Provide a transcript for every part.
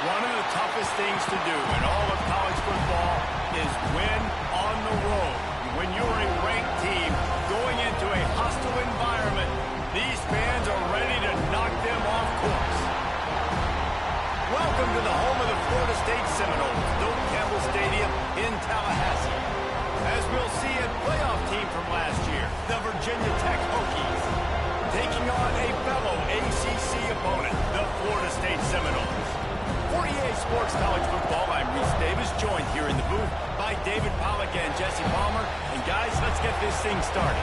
One of the toughest things to do in all of college football is win on the road. When you're a ranked team going into a hostile environment, these fans are ready to knock them off course. Welcome to the home of the Florida State Seminoles, Doak Campbell Stadium in Tallahassee. As we'll see, a playoff team from last year, the Virginia Tech Hokies, taking on a fellow ACC opponent, the Florida State Seminoles. For EA Sports College Football, I'm Reese Davis, joined here in the booth by David Pollack and Jesse Palmer. And guys, let's get this thing started.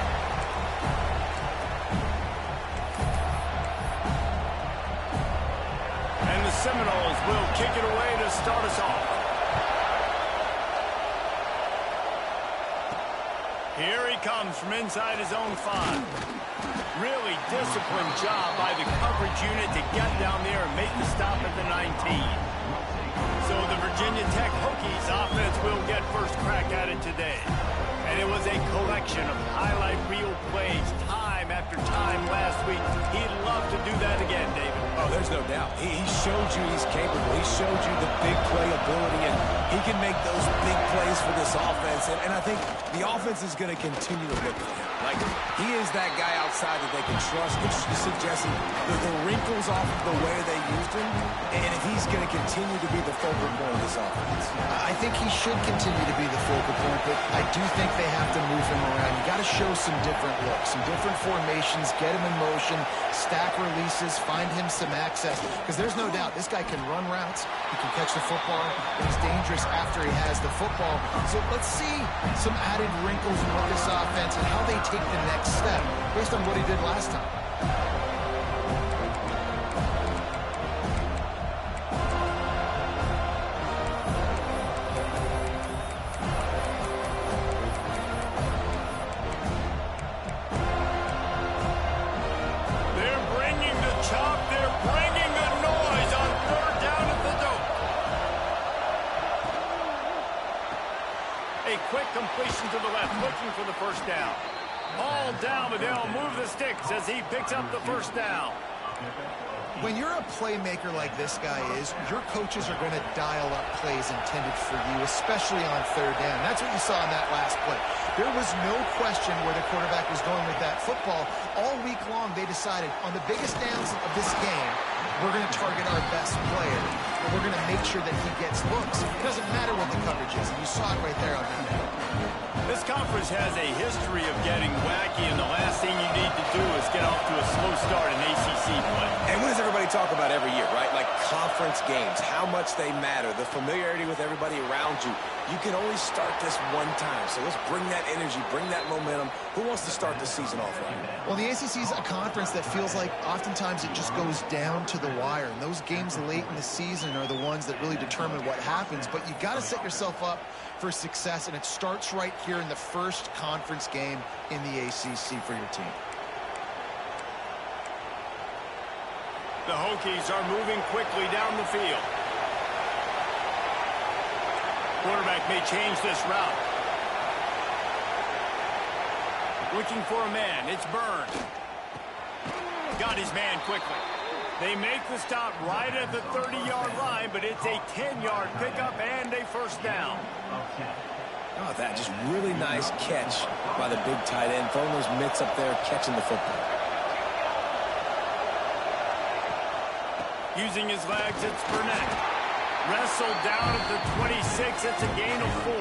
And the Seminoles will kick it away to start us off. Here he comes from inside his own 5. Really disciplined job by the coverage unit to get down there and make the stop at the 19. So the Virginia Tech Hokies offense will get first crack at it today. And it was a collection of highlight reel plays time after time last week. He'd love to do that again, David. Oh, there's no doubt. He showed you he's capable. He showed you the big play ability, and he can make those big plays for this offense. And I think the offense is going to continue to look for him. Like, he is that guy outside that they can trust. You're suggesting the wrinkles off of the way they used him, and if he's going to continue to be the focal point of this offense. I think he should continue to be the focal point, but I do think they have to move him around. You got to show some different looks, some different formations, get him in motion, stack releases, find him some access, because there's no doubt this guy can run routes, he can catch the football, and he's dangerous after he has the football. So let's see some added wrinkles in what this offense and how they take the next step based on what he did last time. They're bringing the chop, they're bringing the noise on third down at the Doak. A quick completion to the left, looking for the first down. All down, but they'll move the sticks as he picks up the first down. When you're a playmaker like this guy is, your coaches are going to dial up plays intended for you, especially on third down. That's what you saw in that last play. There was no question where the quarterback was going with that football. All week long, they decided on the biggest downs of this game, we're going to target our best player, and we're going to make sure that he gets looks. It doesn't matter what the coverage is, and you saw it right there on that play. This conference has a history of getting wacky, and the last thing you need to do is get off to a slow start in ACC play. And what does everybody talk about every year, right? Like conference games, how much they matter, the familiarity with everybody around you. You can only start this one time, so let's bring that energy, bring that momentum. Who wants to start the season off right? Well, the ACC is a conference that feels like oftentimes it just goes down to the wire, and those games late in the season are the ones that really determine what happens. But you got to set yourself up for success, and it starts right here in the first conference game in the ACC for your team. The Hokies are moving quickly down the field. Quarterback may change this route. Looking for a man. It's Burns. Got his man quickly. They make the stop right at the 30-yard line, but it's a 10-yard pickup and a first down. Oh, that just really nice catch by the big tight end, throwing those mitts up there, catching the football. Using his legs, it's Burnett. Wrestled down at the 26. It's a gain of 4.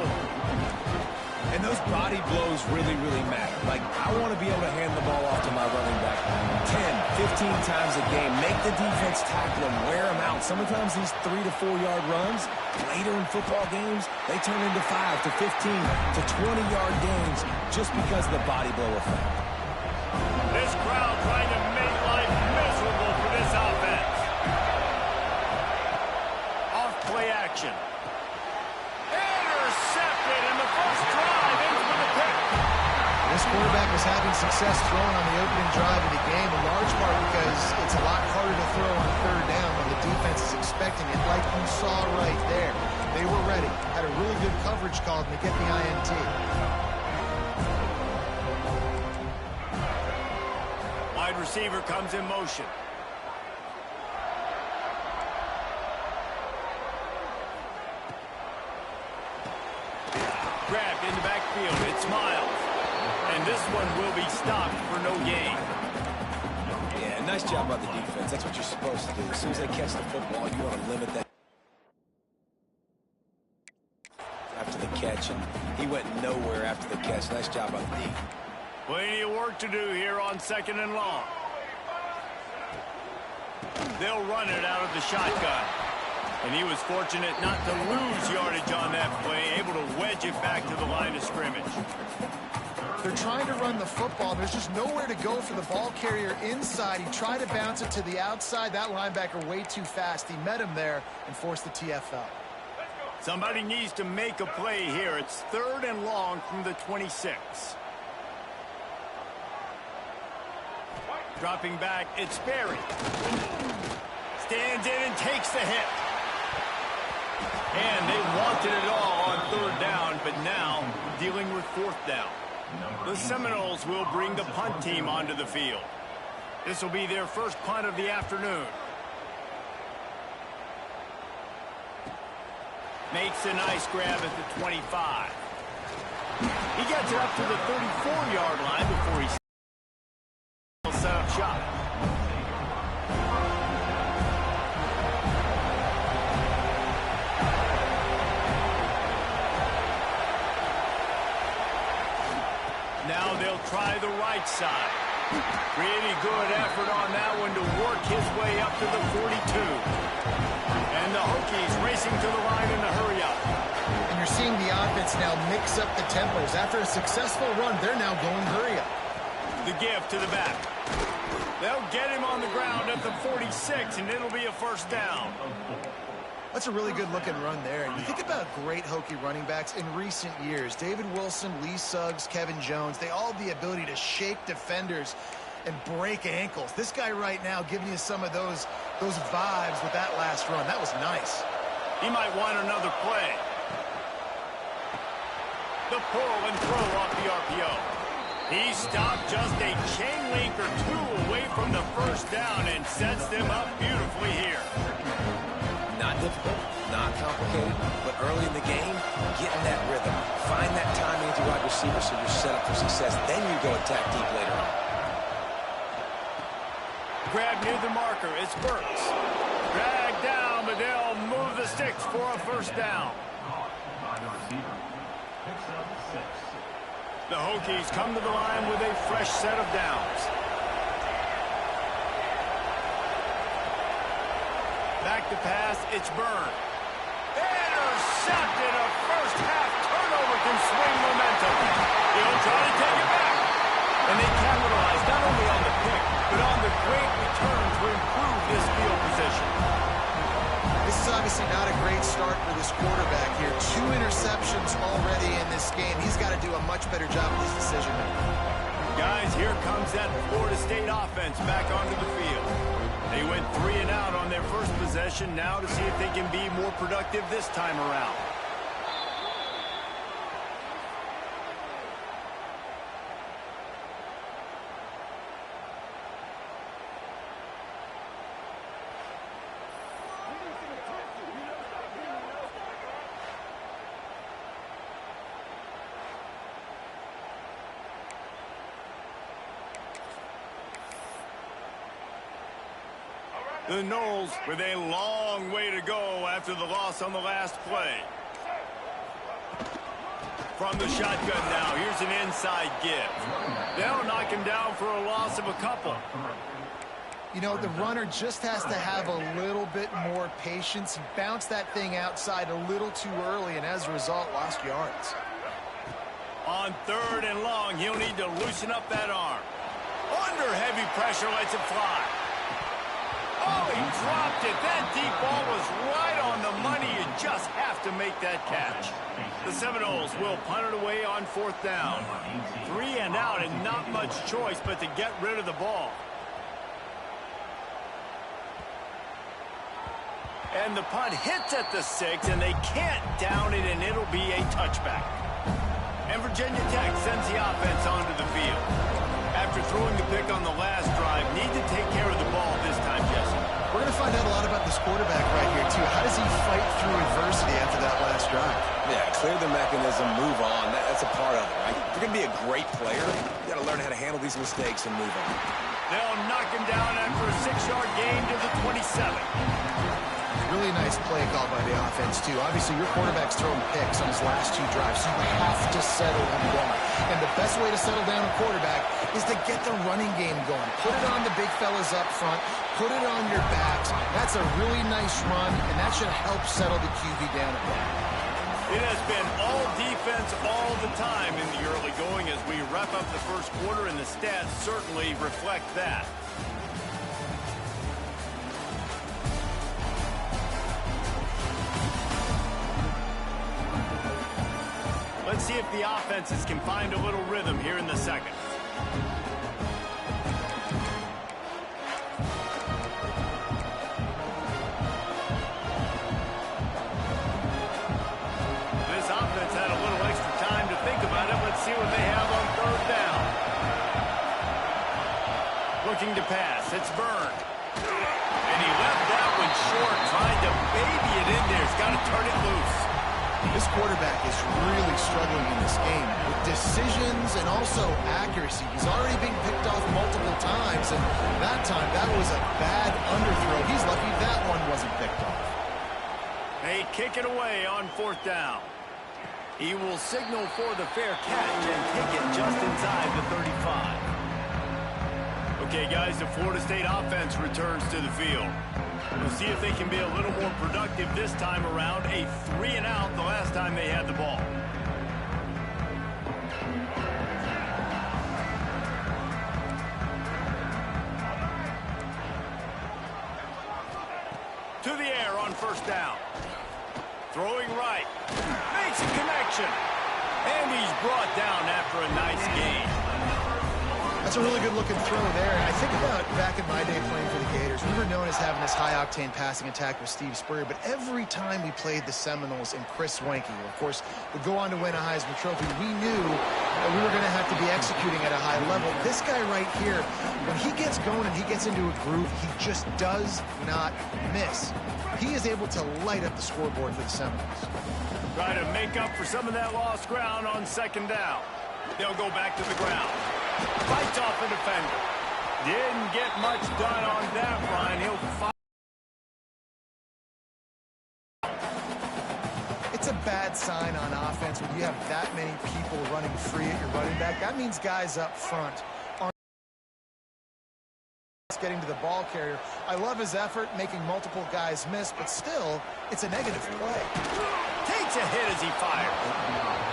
And those body blows really, really matter. Like, I want to be able to hand the ball off to my running back 10, 15 times a game. Make the defense tackle him, wear him out. Sometimes these 3 to 4 yard runs, later in football games, they turn into 5 to 15 to 20-yard gains just because of the body blow effect. This crowd trying to make life miserable for this offense. Off play action. Intercepted in the first drive into the pick. This quarterback was having success throwing on the opening drive of the game, in large part because it's a lot harder to throw on third down when the defense is expecting it, like you saw right there. They were ready, had a really good coverage call to get the INT. Wide receiver comes in motion. grabbed in the backfield. It's Miles. And this one will be stopped for no gain. Yeah, nice job by the defense. That's what you're supposed to do. As soon as they catch the football, you want to limit that after the catch, and he went nowhere after the catch. Nice job by the D. Plenty of work to do here on 2nd and long. They'll run it out of the shotgun. And he was fortunate not to lose yardage on that play, able to wedge it back to the line of scrimmage. They're trying to run the football. There's just nowhere to go for the ball carrier inside. He tried to bounce it to the outside. That linebacker way too fast. He met him there and forced the TFL. Somebody needs to make a play here. It's 3rd and long from the 26. Dropping back, it's Berry. Stands in and takes the hit. And they wanted it all on 3rd down, but now dealing with 4th down. The Seminoles will bring the punt team onto the field. This will be their first punt of the afternoon. Makes a nice grab at the 25. He gets it up to the 34-yard line before he set up shop. Now they'll try the right side. Pretty good effort on that one to work his way up to the 42. And the Hokies racing to the line in a hurry up. And you're seeing the offense now mix up the tempos. After a successful run, they're now going hurry up. The give to the back. They'll get him on the ground at the 46, and it'll be a 1st down. That's a really good-looking run there. And you think about great Hokie running backs in recent years. David Wilson, Lee Suggs, Kevin Jones, they all have the ability to shake defenders and break ankles. This guy right now giving you some of those vibes with that last run. That was nice. He might want another play. The pull and throw off the RPO. He stopped just a chain link or 2 away from the 1st down and sets them up beautifully here. Not difficult, not complicated, but early in the game, get in that rhythm. Find that timing with your wide receiver so you're set up for success. Then you go attack deep later on. Grab near the marker. It's Burks. Drag down, but they'll move the sticks for a 1st down. The Hokies come to the line with a fresh set of downs. Back to pass, it's Byrne. Intercepted, a first-half turnover can swing momentum. He'll try to take it back. And they capitalize not only on the pick, but on the great return to improve this field position. This is obviously not a great start for this quarterback here. 2 interceptions already in this game. He's got to do a much better job with his decision-making. Guys, here comes that Florida State offense back onto the field. They went 3 and out on their first possession. Now to see if they can be more productive this time around. The Noles with a long way to go after the loss on the last play. From the shotgun now, here's an inside give. They'll knock him down for a loss of a couple. You know, the runner just has to have a little bit more patience. He bounced that thing outside a little too early, and as a result, lost yards. On 3rd and long, he'll need to loosen up that arm. Under heavy pressure, lets it fly. Oh, he dropped it. That deep ball was right on the money. You just have to make that catch. The Seminoles will punt it away on 4th down. 3 and out and not much choice but to get rid of the ball. And the punt hits at the 6, and they can't down it, and it'll be a touchback. And Virginia Tech sends the offense onto the field. After throwing the pick on the last drive, need to take care of the ball this time, Jesse. We're going to find out a lot about this quarterback right here, too. How does he fight through adversity after that last drive? Yeah, clear the mechanism, move on. That's a part of it, right? If you're going to be a great player, you got to learn how to handle these mistakes and move on. They'll knock him down after a 6-yard gain to the 27. Really nice play call by the offense, too. Obviously, your quarterback's throwing picks on his last 2 drives, so you have to settle him down. And the best way to settle down a quarterback is to get the running game going. Put it on the big fellas up front. Put it on your backs. That's a really nice run, and that should help settle the QB down a bit. It has been all defense all the time in the early going as we wrap up the first quarter, and the stats certainly reflect that. Let's see if the offenses can find a little rhythm here in the second. This offense had a little extra time to think about it. Let's see what they have on third down. Looking to pass. It's Byrne. And he left that one short, trying to baby it in there. He's got to turn it loose. This quarterback is really struggling in this game with decisions and also accuracy. He's already been picked off multiple times, and that time, that was a bad underthrow. He's lucky that one wasn't picked off. They kick it away on fourth down. He will signal for the fair catch and take it just inside the 35. Okay, guys, the Florida State offense returns to the field. We'll see if they can be a little more productive this time around. A 3-and-out the last time they had the ball. To the air on first down. Throwing right. Makes a connection. And he's brought down after a nice gain. That's a really good-looking throw there. And I think about back in my day playing for the Gators, we were known as having this high-octane passing attack with Steve Spurrier, but every time we played the Seminoles and Chris Swanky, who, of course, would go on to win a Heisman Trophy, we knew that we were going to have to be executing at a high level. This guy right here, when he gets going and he gets into a groove, he just does not miss. He is able to light up the scoreboard for the Seminoles. Try to make up for some of that lost ground on second down. They'll go back to the ground. Fights off the defender. Didn't get much done on that run. He'll fight. It's a bad sign on offense when you have that many people running free at your running back. That means guys up front aren't getting to the ball carrier. I love his effort, making multiple guys miss, but still, it's a negative play. Takes a hit as he fires.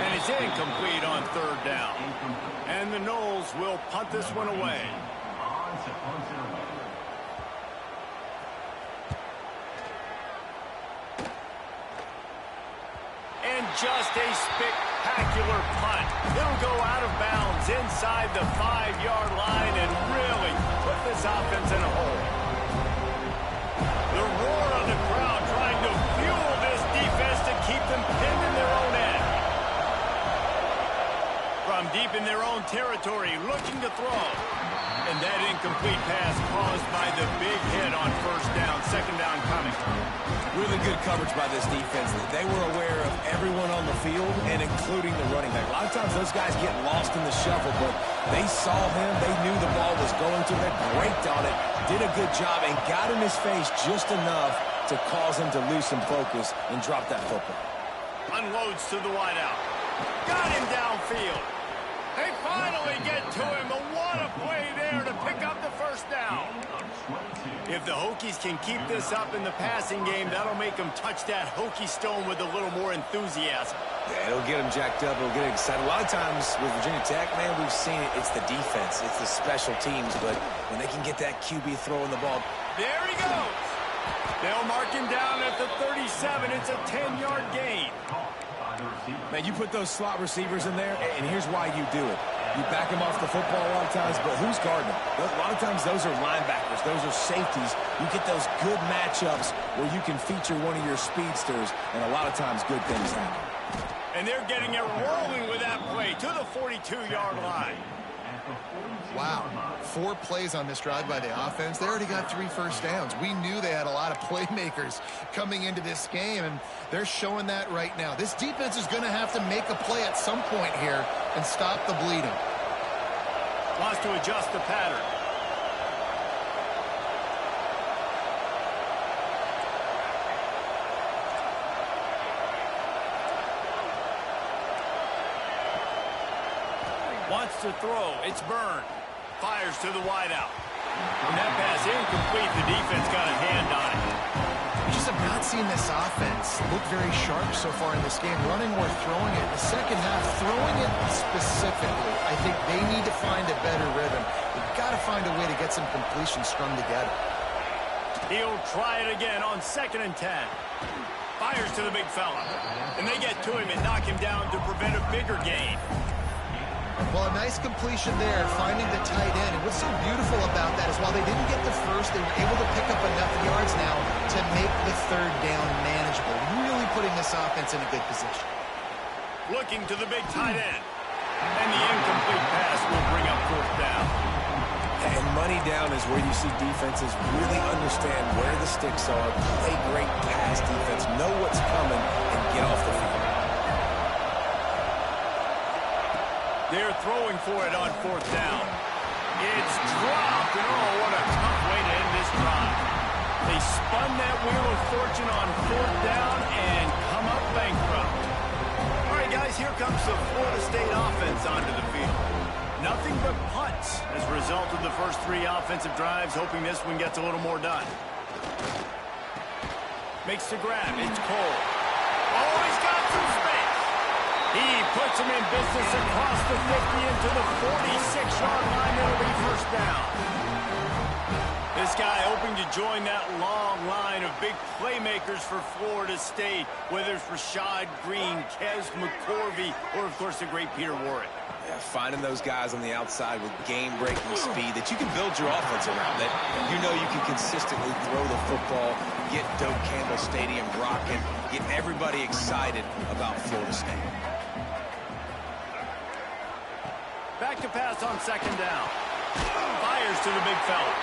And it's incomplete on third down. And the Noles will punt this one away. And just a spectacular punt. It'll go out of bounds inside the 5-yard line and really put this offense in a hole. The roar of the crowd trying to fuel this defense to keep them pinned in their own end. From deep in their own territory, looking to throw. And that incomplete pass caused by the big hit on first down, second down coming. Really good coverage by this defense. They were aware of everyone on the field, and including the running back. A lot of times those guys get lost in the shuffle, but they saw him. They knew the ball was going to them. Braked on it, did a good job, and got in his face just enough to cause him to lose some focus and drop that football. Unloads to the wideout. Got him downfield. They finally get to him, but what a play there to pick up the first down. If the Hokies can keep this up in the passing game, that'll make them touch that Hokie stone with a little more enthusiasm. Yeah, it'll get them jacked up. It'll get them excited. A lot of times with Virginia Tech, man, we've seen it. It's the defense. It's the special teams. But when they can get that QB throwing the ball. There he goes. They'll mark him down at the 37. It's a 10-yard gain. Man, you put those slot receivers in there, and here's why you do it. You back them off the football a lot of times, but who's guarding them? A lot of times those are linebackers. Those are safeties. You get those good matchups where you can feature one of your speedsters, and a lot of times good things happen. And they're getting it rolling with that play to the 42-yard line. Wow. 4 plays on this drive by the offense. They already got 3 first downs. We knew they had a lot of playmakers coming into this game, and they're showing that right now. This defense is going to have to make a play at some point here and stop the bleeding. Wants to adjust the pattern. Wants to throw. It's Byrne. Fires to the wideout. And that pass incomplete. The defense got a hand on it. We just have not seen this offense look very sharp so far in this game, running or throwing it. In the second half, throwing it specifically, I think they need to find a better rhythm. They've got to find a way to get some completions strung together. He'll try it again on 2nd and 10. Fires to the big fella. And they get to him and knock him down to prevent a bigger gain. Well, a nice completion there, finding the tight end. And what's so beautiful about that is while they didn't get the first, they were able to pick up enough yards now to make the 3rd down manageable, really putting this offense in a good position. Looking to the big tight end. And the incomplete pass will bring up 4th down. And money down is where you see defenses really understand where the sticks are, play great pass defense, know what's coming, and get off the field. They're throwing for it on 4th down. It's dropped, and oh, what a tough way to end this drive. They spun that wheel of fortune on 4th down and come up bankrupt. All right, guys, here comes the Florida State offense onto the field. Nothing but punts as a result of the first 3 offensive drives, hoping this one gets a little more done. Makes the grab. It's Cole. Oh, he's got some space. He puts him in business across the 50 into the 46-yard line. It'll be 1st down. This guy hoping to join that long line of big playmakers for Florida State, whether it's Rashad Green, Kez McCorvey, or, of course, the great Peter Warrick. Yeah, finding those guys on the outside with game-breaking speed that you can build your offense around, that you know you can consistently throw the football, get Doak Campbell Stadium rocking, get everybody excited about Florida State. Back to pass on 2nd down. Fires to the big fella.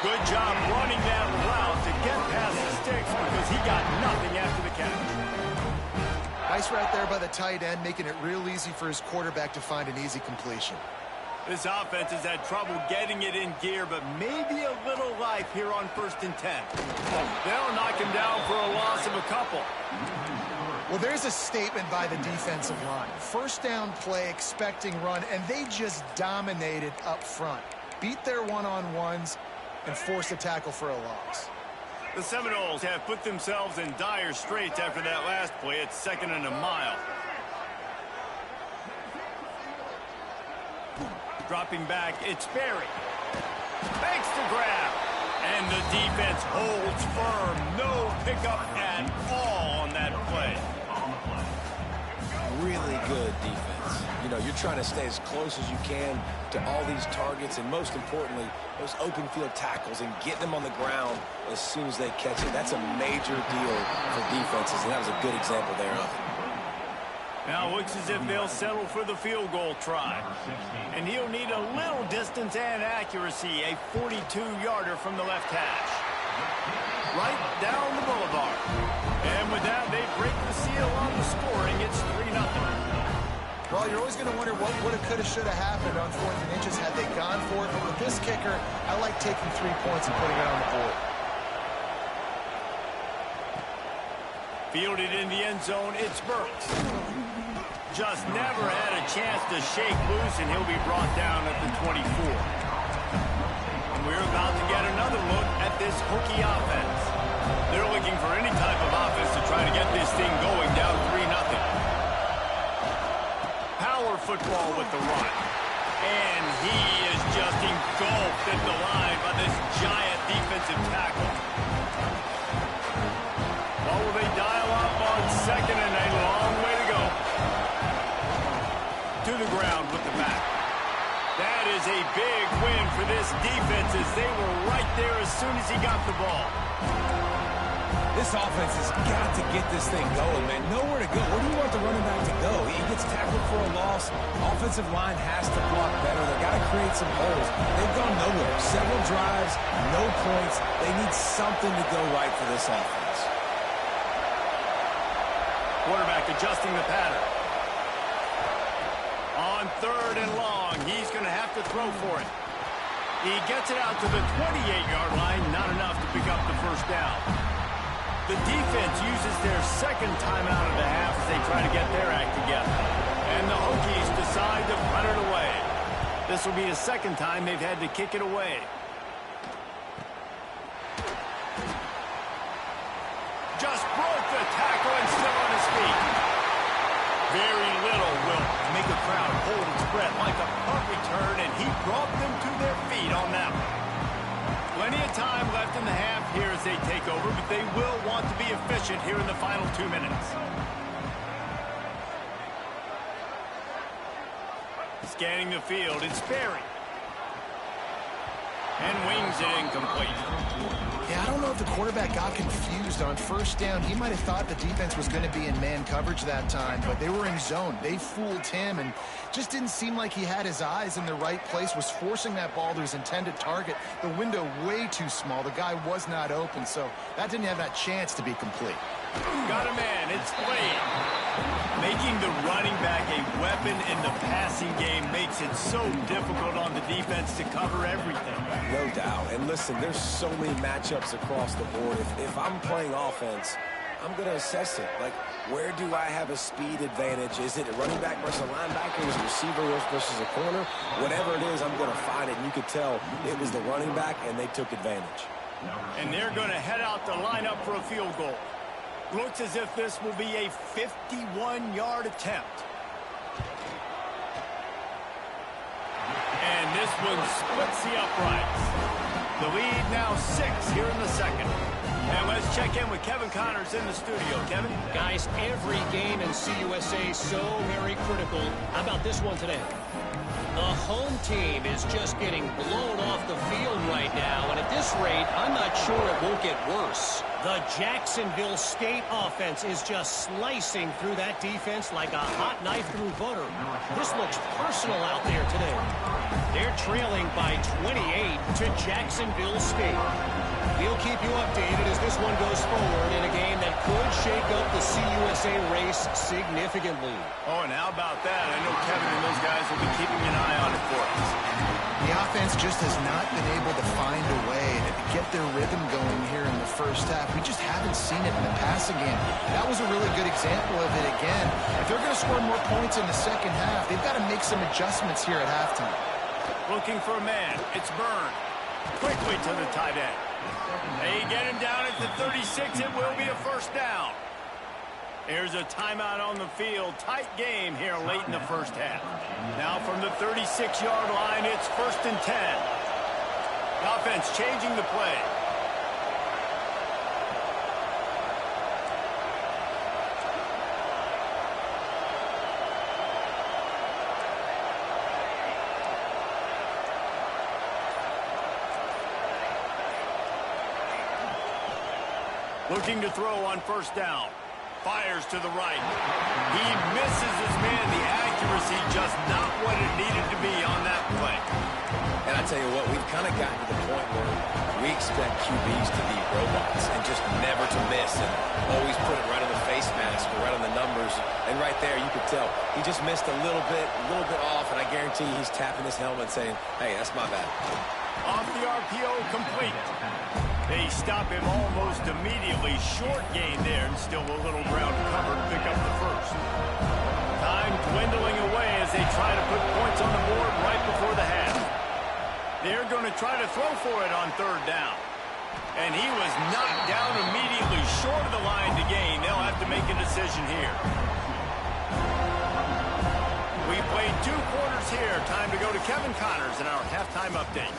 Good job running that route to get past the sticks because he got nothing after the catch. Nice right there by the tight end, making it real easy for his quarterback to find an easy completion. This offense has had trouble getting it in gear, but maybe a little life here on 1st and 10. They'll knock him down for a loss of a couple. Well, there's a statement by the defensive line. 1st down play, expecting run, and they just dominated up front. Beat their one-on-ones and forced a tackle for a loss. The Seminoles have put themselves in dire straits after that last play. It's 2nd and a mile. Dropping back, it's Berry. Makes the grab. And the defense holds firm. No pickup at all on that play. Really good defense. You know, you're trying to stay as close as you can to all these targets, and most importantly, those open field tackles and getting them on the ground as soon as they catch it. That's a major deal for defenses, and that was a good example there of it. Now it looks as if they'll settle for the field goal try. And he'll need a little distance and accuracy, a 42-yarder from the left hash. Right down the boulevard. And with that, they break the seal on the scoring. It's 3-0. Well, you're always going to wonder what woulda, coulda, shoulda happened on 4th and inches had they gone for it. But with this kicker, I like taking 3 points and putting it on the board. Fielded in the end zone, it's Burks. Just never had a chance to shake loose, and he'll be brought down at the 24. And we're about to get another look at this Hokie offense. They're looking for any type of offense to try to get this thing going, down 3-0. Power football with the run. And he is just engulfed at the line by this giant defensive tackle. What will they dial up on 2nd and a long way to go? To the ground with the back. That is a big win for this defense as they were right there as soon as he got the ball. This offense has got to get this thing going, man. Nowhere to go. Where do you want the running back to go? He gets tackled for a loss. Offensive line has to block better. They've got to create some holes. They've gone nowhere. Several drives, no points. They need something to go right for this offense. Quarterback adjusting the pattern. On 3rd and long, he's going to have to throw for it. He gets it out to the 28-yard line, not enough to pick up the first down. The defense uses their second timeout of the half as they try to get their act together. And the Hokies decide to punt it away. This will be the second time they've had to kick it away. Just broke the tackle and still on his feet. Very little will make a crowd hold its breath like a punt return, and he brought them to their feet on that one. Plenty of time left in the half here as they take over, but they will want to be efficient here in the final 2 minutes. Scanning the field, it's Berry. And wings it incomplete. Yeah, I don't know if the quarterback got confused on first down. He might have thought the defense was going to be in man coverage that time, but they were in zone. They fooled him and just didn't seem like he had his eyes in the right place, was forcing that ball to his intended target. The window way too small. The guy was not open, so that didn't have that chance to be complete. Got a man. It's Slade. Making the running back a weapon in the passing game makes it so difficult on the defense to cover everything. No doubt. And listen, there's so many matchups across the board. If I'm playing offense, I'm going to assess it. Like, where do I have a speed advantage? Is it a running back versus a linebacker? Is it a receiver versus a corner? Whatever it is, I'm going to find it. And you could tell it was the running back, and they took advantage. And they're going to head out to line up for a field goal. Looks as if this will be a 51-yard attempt. And this one splits the uprights. The lead now 6 here in the second. And let's check in with Kevin Connors in the studio. Kevin? Guys, every game in CUSA so very critical. How about this one today? The home team is just getting blown off the field right now, and at this rate, I'm not sure it won't get worse. The Jacksonville State offense is just slicing through that defense like a hot knife through butter. This looks personal out there today. They're trailing by 28 to Jacksonville State. We'll keep you updated as this one goes forward in a game that could shake up the CUSA race significantly. Oh, and how about that? I know Kevin and those guys will be keeping an eye on it for us. The offense just has not been able to find a way to get their rhythm going here in the first half. We just haven't seen it in the passing game. That was a really good example of it again. If they're going to score more points in the second half, they've got to make some adjustments here at halftime. Looking for a man. It's Byrne. Quickly to the tight end. They get him down at the 36. It will be a first down. There's a timeout on the field. Tight game here late in the first half. Now from the 36-yard line, it's 1st and 10. Offense changing the play. Looking to throw on first down. Fires to the right. He misses his man. The accuracy just not what it needed to be on that play. And I tell you what, we've kind of gotten to the point where we expect QBs to be robots and just never to miss and always put it right on the face mask or right on the numbers. And right there, you could tell he just missed a little bit off, and I guarantee he's tapping his helmet saying, hey, that's my bad. Off the RPO, complete. They stop him almost immediately. Short gain there, and still a little ground covered to pick up the first. Time dwindling away as they try to put points on the board right before the half. They're going to try to throw for it on 3rd down. And he was knocked down immediately short of the line to gain. They'll have to make a decision here. We played 2 quarters here. Time to go to Kevin Connors in our halftime update.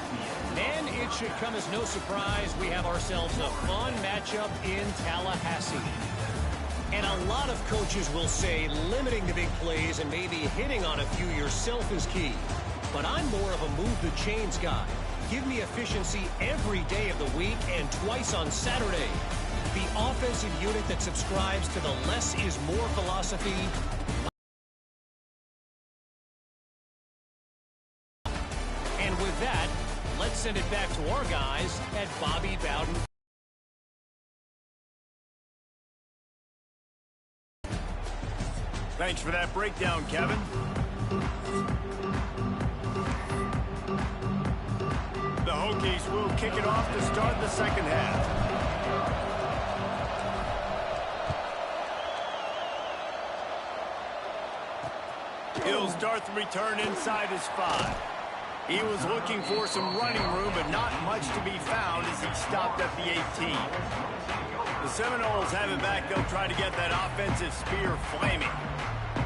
And it should come as no surprise we have ourselves a fun matchup in Tallahassee. And a lot of coaches will say limiting the big plays and maybe hitting on a few yourself is key. But I'm more of a move the chains guy. Give me efficiency every day of the week and twice on Saturday. the offensive unit that subscribes to the less is more philosophy. And with that, let's send it back to our guys at Bobby Bowden. Thanks for that breakdown, Kevin. The Hokies will kick it off to start the second half. He'll start the return inside his 5. He was looking for some running room, but not much to be found as he stopped at the 18. The Seminoles have it back. They'll try to get that offensive spear flaming.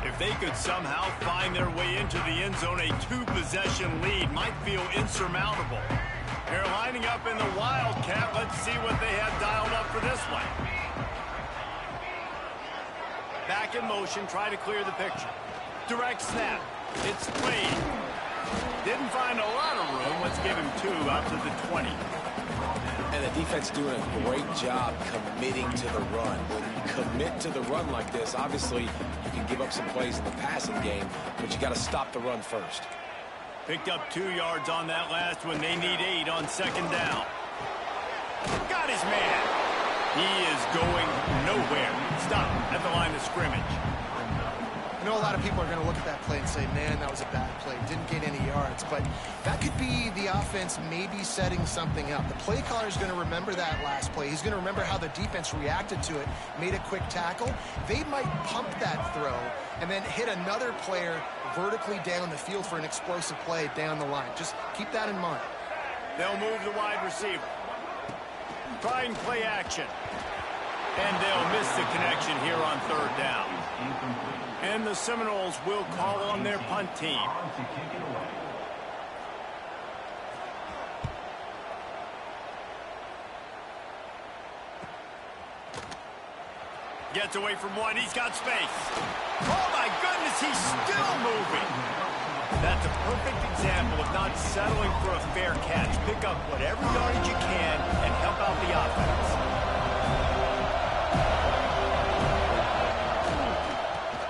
If they could somehow find their way into the end zone, a 2-possession lead might feel insurmountable. They're lining up in the Wildcat. Let's see what they have dialed up for this one. Back in motion, try to clear the picture. Direct snap. It's played. Didn't find a lot of room. Let's give him 2 out to the 20. And the defense doing a great job committing to the run. When you commit to the run like this, obviously you can give up some plays in the passing game, but you got to stop the run first. Picked up 2 yards on that last one. They need 8 on second down. Got his man. He is going nowhere. Stop at the line of scrimmage. I know a lot of people are going to look at that play and say, man, that was a bad play. Didn't gain any yards. But that could be the offense maybe setting something up. The play caller is going to remember that last play. He's going to remember how the defense reacted to it, made a quick tackle. They might pump that throw and then hit another player vertically down the field for an explosive play down the line. Just keep that in mind. They'll move the wide receiver. Trying play action. And they'll miss the connection here on third down. And the Seminoles will call on their punt team. Gets away from one. He's got space. Oh, my goodness, he's still moving. That's a perfect example of not settling for a fair catch. Pick up whatever yardage you can and help out the offense.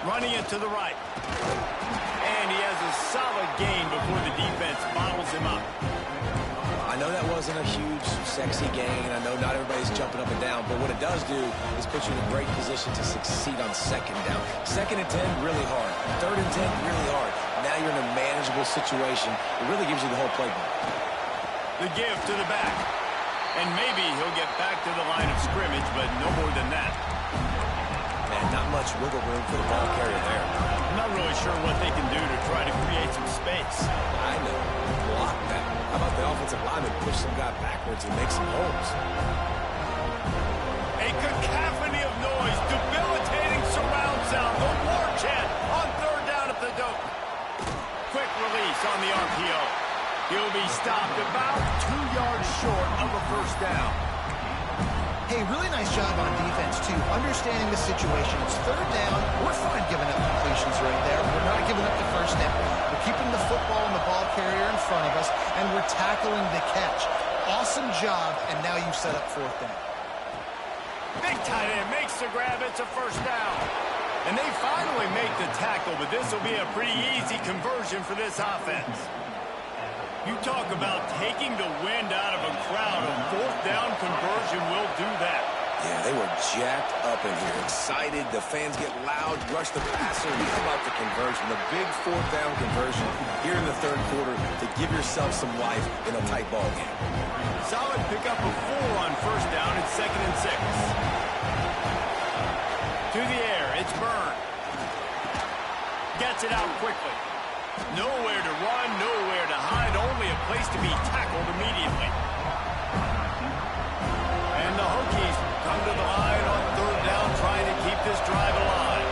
Running it to the right. And he has a solid gain before the defense bottles him up. I know that wasn't a huge, sexy gain. I know not everybody's jumping up and down, but what it does do is put you in a great position to succeed on second down. Second and 10, really hard. Third and 10, really hard. Now you're in a manageable situation. It really gives you the whole playbook. The give to the back. And maybe he'll get back to the line of scrimmage, but no more than that. Man, not much wiggle room for the ball carrier there. I'm not really sure what they can do to try to create some space. I know. Block that. How about the offensive lineman push some guy backwards and make some holes? A cacophony of noise, debilitating surround sound, the war chant on third down at the dope. Quick release on the RPO. He'll be stopped about 2 yards short of a first down. Hey, really nice job on defense, too. Understanding the situation. It's third down. We're fine giving up completions right there. We're not giving up the first down. We're keeping the football and the ball carrier in front of us, and we're tackling the catch. Awesome job, and now you've set up fourth down. Big tight end makes the grab. It's a first down. And they finally make the tackle, but this will be a pretty easy conversion for this offense. You talk about taking the wind out of a crowd. A fourth down conversion will do that. Yeah, they were jacked up in here, excited. The fans get loud, rush the passer. How about the conversion? The big fourth down conversion here in the third quarter to give yourself some life in a tight ball game. Solid pickup of 4 on first down. It's 2nd and 6. To the air, it's Byrne. Gets it out quickly. Nowhere to run, nowhere to hide, only a place to be tackled immediately. And the Hokies come to the line on third down, trying to keep this drive alive.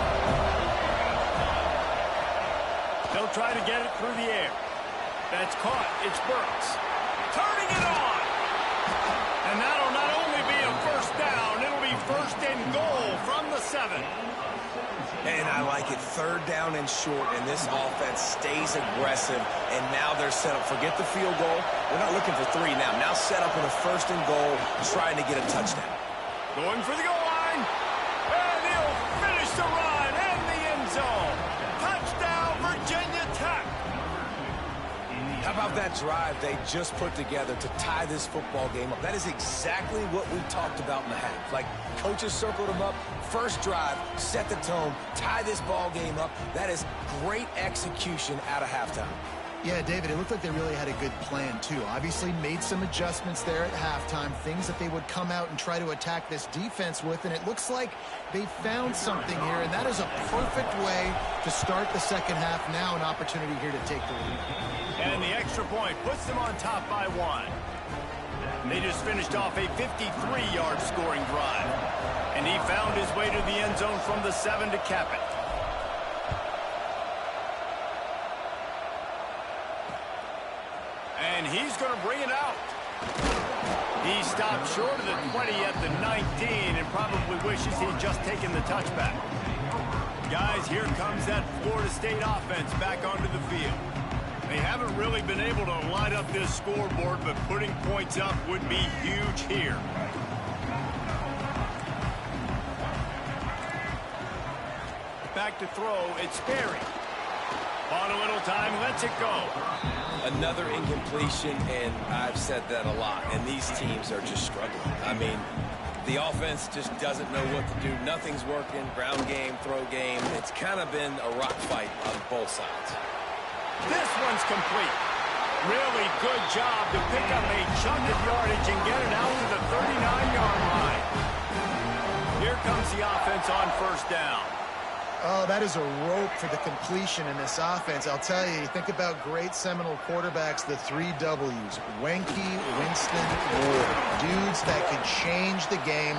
They'll try to get it through the air. That's caught. It's Burks. Turning it on. And that'll not only be a first down, it'll be first and goal from the 7. And I like it. Third down and short, and this offense stays aggressive, and now they're set up. Forget the field goal. We're not looking for 3 now. Now set up with a first and goal, trying to get a touchdown. Going for the goal line. And he'll finish the run in the end zone. Touchdown, Virginia Tech. How about that drive they just put together to tie this football game up? That is exactly what we talked about in the half. Like, coaches circled them up. First drive, set the tone, tie this ball game up. That is great execution out of halftime. Yeah, David, it looked like they really had a good plan, too. Obviously made some adjustments there at halftime, things that they would come out and try to attack this defense with, and it looks like they found something here, and that is a perfect way to start the second half. Now an opportunity here to take the lead. And the extra point puts them on top by 1. They just finished off a 53-yard scoring drive, and he found his way to the end zone from the 7 to cap it. And he's going to bring it out. He stopped short of the 20 at the 19 and probably wishes he'd just taken the touchback. Guys, here comes that Florida State offense back onto the field. They haven't really been able to light up this scoreboard, but putting points up would be huge here. Back to throw, it's Sperry. On a little time, lets it go. Another incompletion, and I've said that a lot, and these teams are just struggling. I mean, the offense just doesn't know what to do. Nothing's working. Ground game, throw game. It's kind of been a rock fight on both sides. This one's complete. Really good job to pick up a chunk of yardage and get it out to the 39-yard line. Here comes the offense on first down. Oh, that is a rope for the completion in this offense. I'll tell you, think about great Seminole quarterbacks, the 3 W's. Wenke, Winston, Ward. Dudes that could change the game.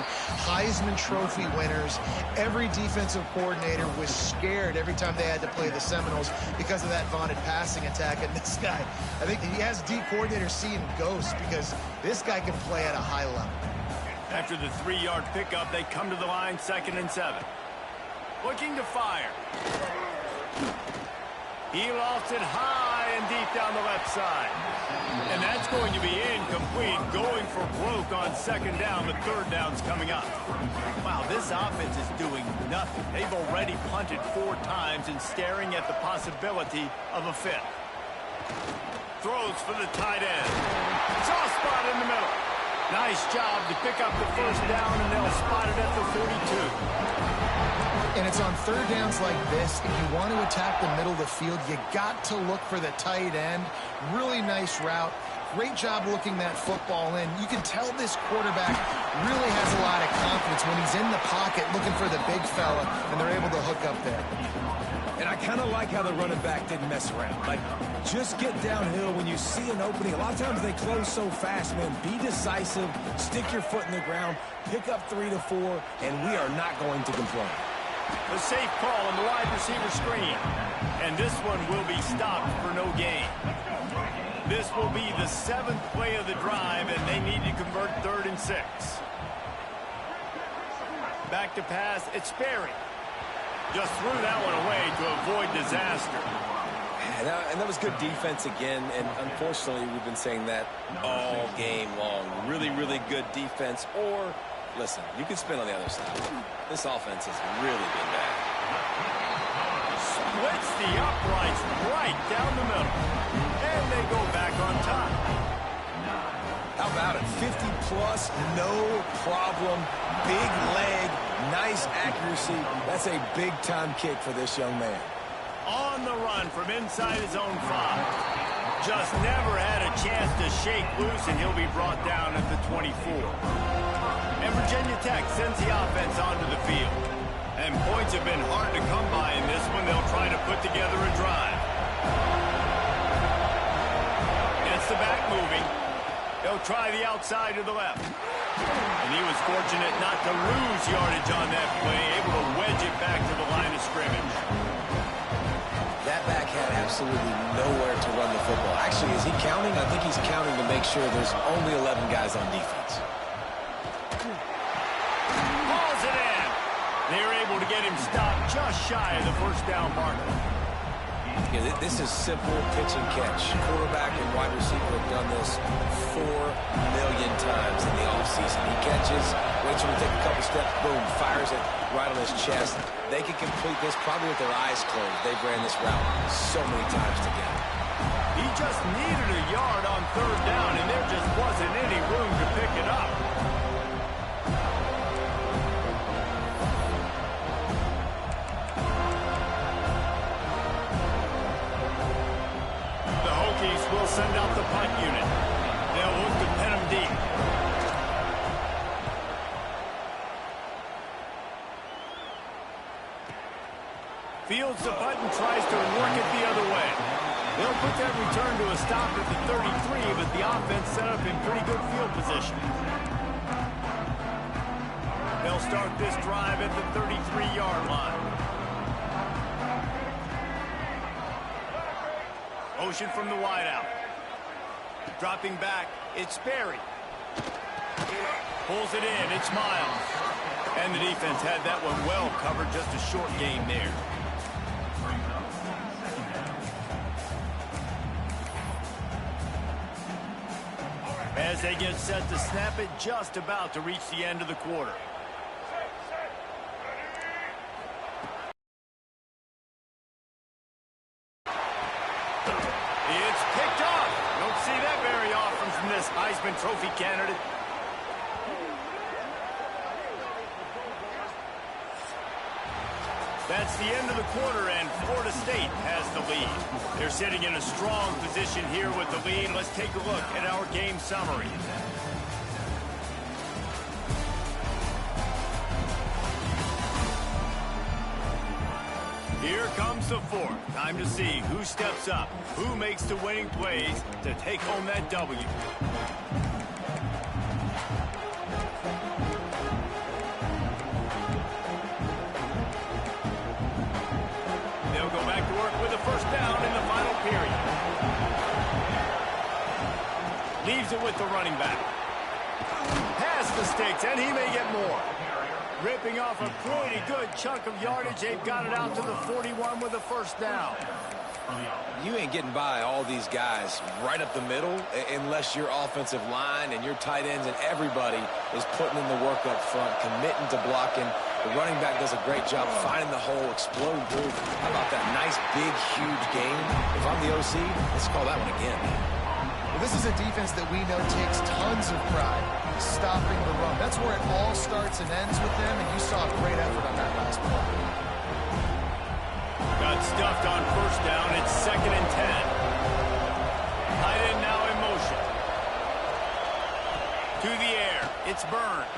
Heisman Trophy winners. Every defensive coordinator was scared every time they had to play the Seminoles because of that vaunted passing attack. And this guy, I think he has D coordinators seeing ghosts because this guy can play at a high level. After the 3-yard pickup, they come to the line, 2nd and 7. Looking to fire. He lofts it high and deep down the left side. And that's going to be incomplete. Going for broke on 2nd down. The 3rd down's coming up. Wow, this offense is doing nothing. They've already punted 4 times and staring at the possibility of a 5th. Throws for the tight end. Soft spot in the middle. Nice job to pick up the 1st down, and they'll spot it at the 42. And it's on 3rd downs like this. If you want to attack the middle of the field, you got to look for the tight end. Really nice route. Great job looking that football in. You can tell this quarterback really has a lot of confidence when he's in the pocket looking for the big fella, and they're able to hook up there. And I kind of like how the running back didn't mess around. Like, just get downhill when you see an opening. A lot of times they close so fast, man. Be decisive, stick your foot in the ground, pick up 3 to 4, and we are not going to complain. The safe call on the wide receiver screen. And this one will be stopped for no gain. This will be the 7th play of the drive, and they need to convert 3rd and 6. Back to pass, it's Sperry. Just threw that one away to avoid disaster. And that was good defense again, and unfortunately we've been saying that all game long. Really, really good defense, or, listen, you can spin on the other side. This offense has really been bad. Splits the uprights right down the middle. And they go back on top. How about it? 50-plus, no problem. Big leg, nice accuracy. That's a big-time kick for this young man. On the run from inside his own 5. Just never had a chance to shake loose, and he'll be brought down at the 24. And Virginia Tech sends the offense onto the field. And points have been hard to come by in this one. They'll try to put together a drive. Gets the back moving. They'll try the outside to the left. And he was fortunate not to lose yardage on that play, able to wedge it back to the line of scrimmage. That back had absolutely nowhere to run the football. Actually, is he counting? I think he's counting to make sure there's only 11 guys on defense. Hauls it in. They're able to get him stopped just shy of the 1st down marker. Yeah, this is simple pitch and catch. Quarterback and wide receiver have done this 4 million times in the offseason. He catches, waits for him to take a couple steps, boom, fires it right on his chest. They can complete this probably with their eyes closed. They've ran this route so many times together. He just needed a yard on third down, and there just wasn't any room to pick it up. Will send out the punt unit. They'll look to pin him deep. Fields the punt and tries to work it the other way. They'll put that return to a stop at the 33, but the offense set up in pretty good field position. They'll start this drive at the 33-yard line. Motion from the wideout. Dropping back, it's Berry. Pulls it in, it's Miles. And the defense had that one well covered, just a short gain there. As they get set to snap it, just about to reach the end of the quarter. This Heisman Trophy candidate. That's the end of the quarter, and Florida State has the lead. They're sitting in a strong position here with the lead. Let's take a look at our game summary. Here comes the fourth. Time to see who steps up, who makes the winning plays to take home that W. They'll go back to work with a first down in the final period. Leaves it with the running back. Has the sticks, and he may get more. Ripping off a pretty good chunk of yardage. They've got it out to the 41 with a first down. You ain't getting by all these guys right up the middle unless your offensive line and your tight ends and everybody is putting in the work up front, committing to blocking. The running back does a great job finding the hole, exploding through. How about that nice, big, huge game? If I'm the OC, let's call that one again. Well, this is a defense that we know takes tons of pride stopping the run. That's where it all starts and ends with them, and you saw a great effort on that last play. Got stuffed on first down. It's 2nd and 10. Tight end now in motion. To the air. It's Byrne.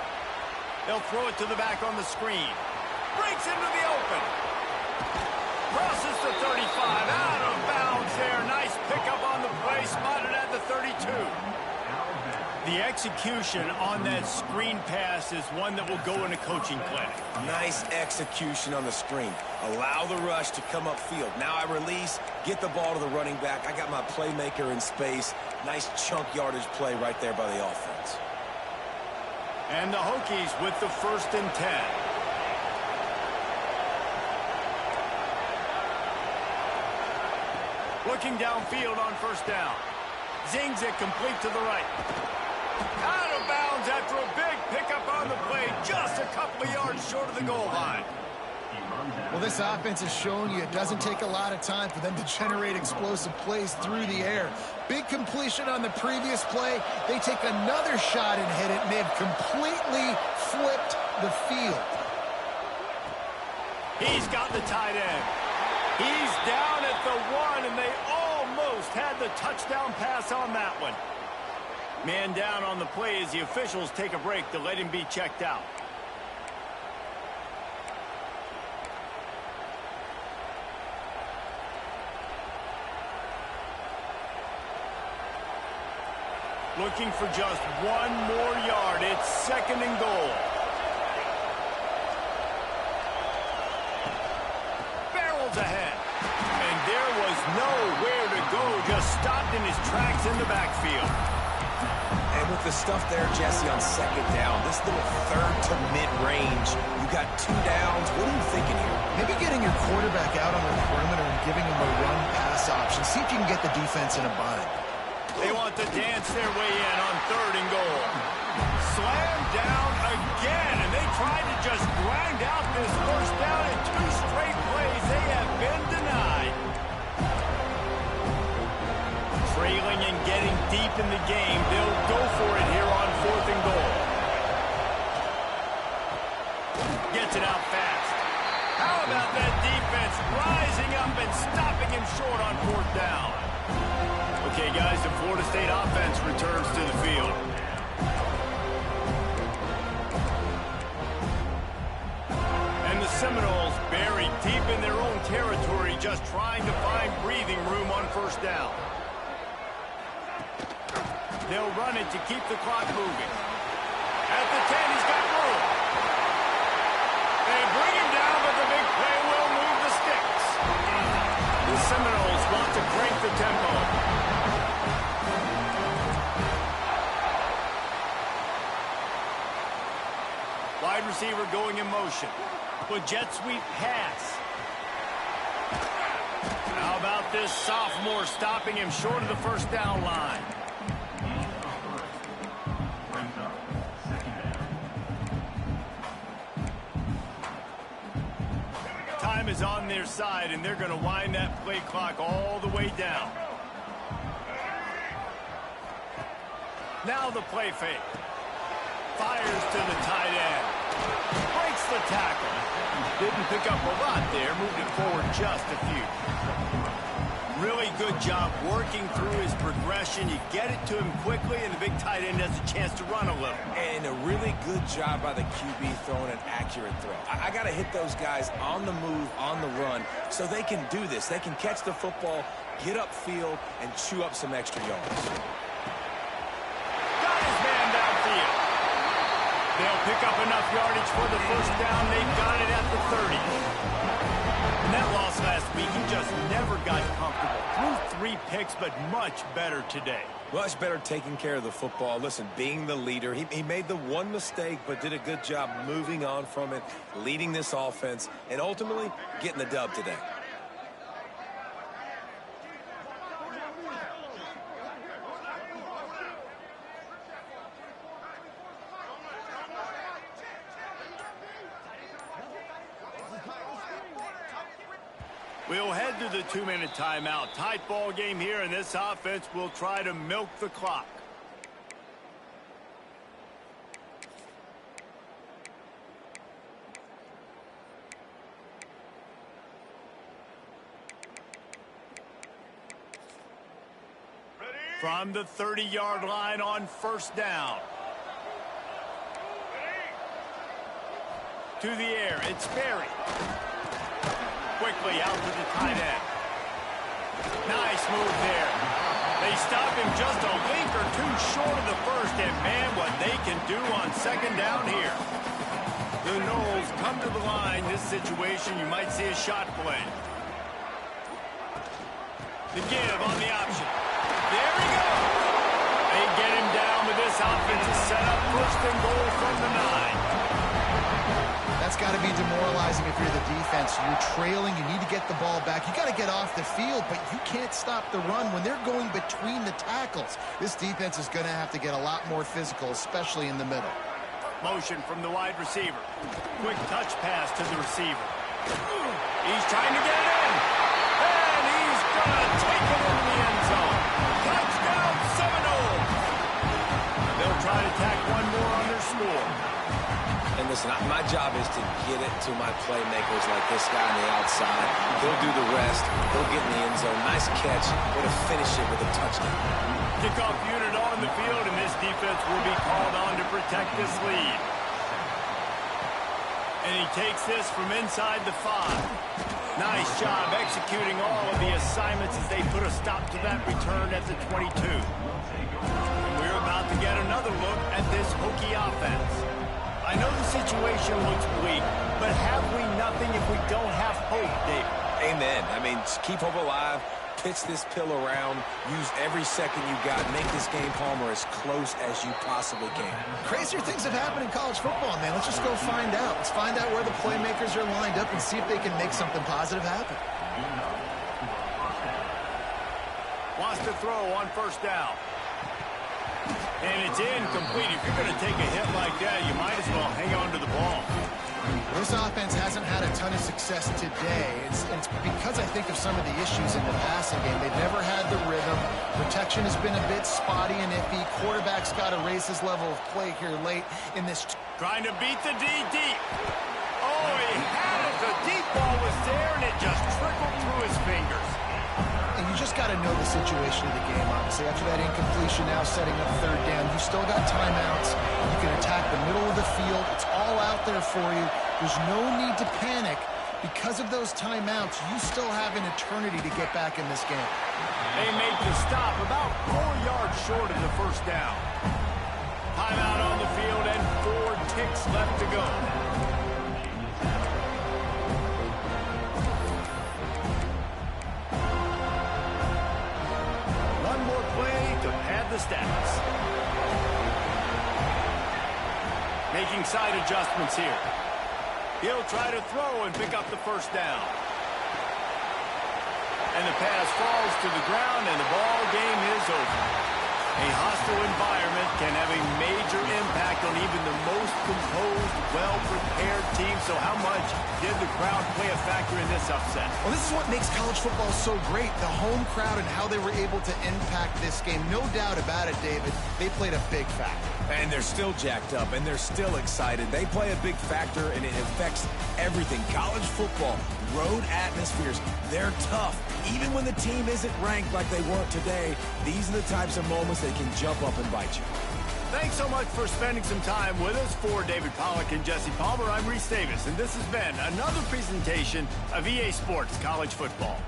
They'll throw it to the back on the screen. Breaks into the open. Crosses the 35. Out of bounds there. Nice pickup on the play. Spotted at the 32. The execution on that screen pass is one that will go in a coaching clinic. Nice execution on the screen. Allow the rush to come upfield. Now I release, get the ball to the running back. I got my playmaker in space. Nice chunk yardage play right there by the offense. And the Hokies with the 1st and 10. Looking downfield on first down. Zings it complete to the right. Out of bounds after a big pickup on the play, just a couple of yards short of the goal line. Well, this offense has shown you it doesn't take a lot of time for them to generate explosive plays through the air. Big completion on the previous play. They take another shot and hit it, and they've completely flipped the field. He's got the tight end. He's down at the 1, and they almost had the touchdown pass on that one. Man down on the play as the officials take a break to let him be checked out. Looking for just 1 more yard. It's 2nd and goal. Barrels ahead. And there was nowhere to go. Just stopped in his tracks in the backfield. And with the stuff there, Jesse, on 2nd down, this little 3rd to mid-range, you got 2 downs. What are you thinking here? Maybe getting your quarterback out on the perimeter and giving him a run-pass option. See if you can get the defense in a bind. They want to dance their way in on 3rd and goal. Slam down again, and they tried to just grind out this first down in 2 straight plays. They have been denied. Trailing and getting deep in the game, they'll go for it here on 4th and goal. Gets it out fast. How about that defense rising up and stopping him short on 4th down? Okay, guys, the Florida State offense returns to the field. And the Seminoles buried deep in their own territory, just trying to find breathing room on 1st down. They'll run it to keep the clock moving. At the 10, he's got room. They bring him down, but the big play will move the sticks. The Seminoles want to crank the tempo. Wide receiver going in motion. With jet sweep pass. How about this sophomore stopping him short of the 1st down line? Time is on their side, and they're going to wind that play clock all the way down. Now the play fake. Fires to the tight end. Breaks the tackle. Didn't pick up a lot there. Moved it forward just a few. Really good job working through his progression. You get it to him quickly, and the big tight end has a chance to run a little. And a really good job by the QB throwing an accurate throw. I got to hit those guys on the move, on the run, so they can do this. They can catch the football, get upfield, and chew up some extra yards. Got his man downfield. They'll pick up enough yardage for the 1st down. They've got it at the 30. In that loss last week, he just never got comfortable. Threw 3 picks, but much better today. Much better taking care of the football. Listen, being the leader, he made the one mistake, but did a good job moving on from it, leading this offense, and ultimately getting the dub today. We'll head to the 2-minute timeout. Tight ball game here, and this offense will try to milk the clock. From the 30-yard line on 1st down. To the air, it's Berry. Quickly out to the tight end. Nice move there. They stop him just a link or 2 short of the 1st, and man, what they can do on 2nd down here. The Noles come to the line. This situation, you might see a shot play. The give on the option. There he goes. They get him down, but this offense is set up 1st and goal from the 9. That's got to be demoralizing if you're the defense. You're trailing. You need to get the ball back. You got to get off the field, but you can't stop the run when they're going between the tackles. This defense is going to have to get a lot more physical, especially in the middle. Motion from the wide receiver. Quick touch pass to the receiver. He's trying to get it in. And he's going to take it in the end zone. Touchdown, Seminoles. They'll try to tack one more on their score. And listen, my job is to get it to my playmakers like this guy on the outside. He'll do the rest. He'll get in the end zone. Nice catch. Way to finish it with a touchdown. Kickoff unit on the field, and this defense will be called on to protect this lead. And he takes this from inside the 5. Nice job executing all of the assignments as they put a stop to that return at the 22. And we're about to get another look at this Hokie offense. I know the situation looks bleak, but have we nothing if we don't have hope, David? Amen. I mean, keep hope alive, pitch this pill around, use every second you got, make this game, Palmer, as close as you possibly can. Crazier things have happened in college football, man. Let's just go find out. Let's find out where the playmakers are lined up and see if they can make something positive happen. Wants to throw on first down. And it's incomplete. If you're going to take a hit like that, you might as well hang on to the ball. This offense hasn't had a ton of success today. It's because I think of some of the issues in the passing game. They've never had the rhythm. Protection has been a bit spotty and iffy. Quarterback's got to raise his level of play here late in this. Trying to beat the D deep. Oh, he had it. The deep ball was there, and it just trickled through his fingers. And you just got to know the situation of the game, obviously. After that incompletion, now setting up third down, you still got timeouts. You can attack the middle of the field. It's all out there for you. There's no need to panic. Because of those timeouts, you still have an eternity to get back in this game. They make the stop about 4 yards short of the first down. Timeout on the field and 4 ticks left to go. The stats. Making side adjustments here. He'll try to throw and pick up the first down. And the pass falls to the ground and the ball game is over. A hostile environment can have a major impact on even the most composed, well-prepared team. So how much did the crowd play a factor in this upset? Well, this is what makes college football so great. The home crowd and how they were able to impact this game. No doubt about it, David. They played a big factor. And they're still jacked up, and they're still excited. They play a big factor, and it affects everything. College football, road atmospheres, they're tough. Even when the team isn't ranked like they weren't today, these are the types of moments that can jump up and bite you. Thanks so much for spending some time with us. For David Pollack and Jesse Palmer, I'm Reese Davis, and this has been another presentation of EA Sports College Football.